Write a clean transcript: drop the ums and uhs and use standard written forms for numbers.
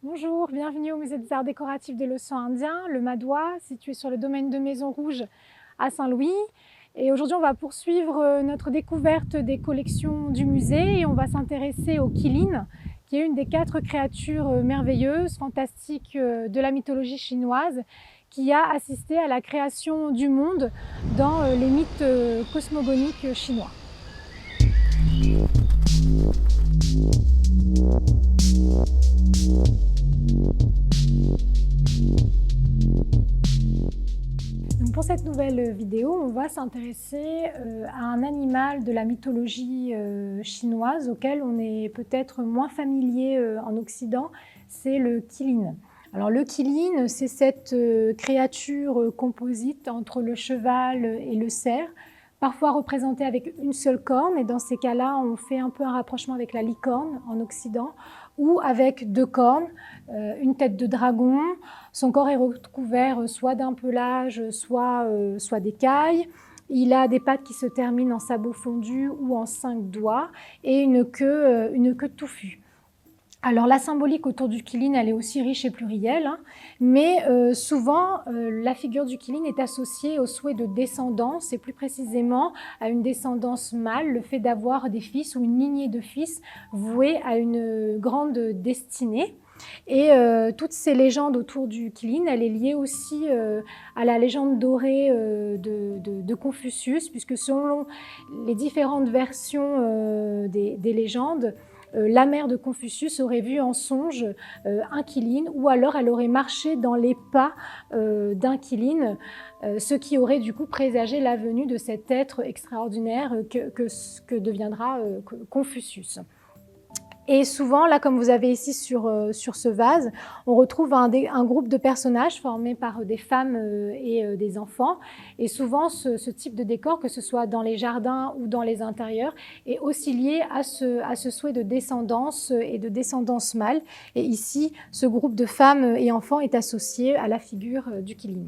Bonjour, bienvenue au Musée des Arts décoratifs de l'Océan Indien, le Madois, situé sur le domaine de Maison Rouge à Saint-Louis. Et aujourd'hui, on va poursuivre notre découverte des collections du musée et on va s'intéresser au Qilin, qui est une des 4 créatures merveilleuses, fantastiques de la mythologie chinoise, qui a assisté à la création du monde dans les mythes cosmogoniques chinois. Pour cette nouvelle vidéo, on va s'intéresser à un animal de la mythologie chinoise auquel on est peut-être moins familier en Occident, c'est le Qilin. Alors le Qilin, c'est cette créature composite entre le cheval et le cerf, parfois représentée avec une seule corne, et dans ces cas-là, on fait un peu un rapprochement avec la licorne en Occident, ou avec 2 cornes, une tête de dragon. Son corps est recouvert soit d'un pelage, soit d'écailles. Il a des pattes qui se terminent en sabots fondus ou en 5 doigts et une queue touffue. Alors la symbolique autour du Qilin, elle est aussi riche et plurielle, hein, mais souvent la figure du Qilin est associée au souhait de descendance et plus précisément à une descendance mâle, le fait d'avoir des fils ou une lignée de fils voués à une grande destinée. Et toutes ces légendes autour du Qilin, elle est liée aussi à la légende dorée de Confucius, puisque selon les différentes versions des légendes, la mère de Confucius aurait vu en songe un Qilin, ou alors elle aurait marché dans les pas d'un Qilin, ce qui aurait du coup présagé la venue de cet être extraordinaire que deviendra Confucius. Et souvent, là, comme vous avez ici sur ce vase, on retrouve un groupe de personnages formés par des femmes et des enfants. Et souvent, ce type de décor, que ce soit dans les jardins ou dans les intérieurs, est aussi lié à ce souhait de descendance et de descendance mâle. Et ici, ce groupe de femmes et enfants est associé à la figure du Qilin.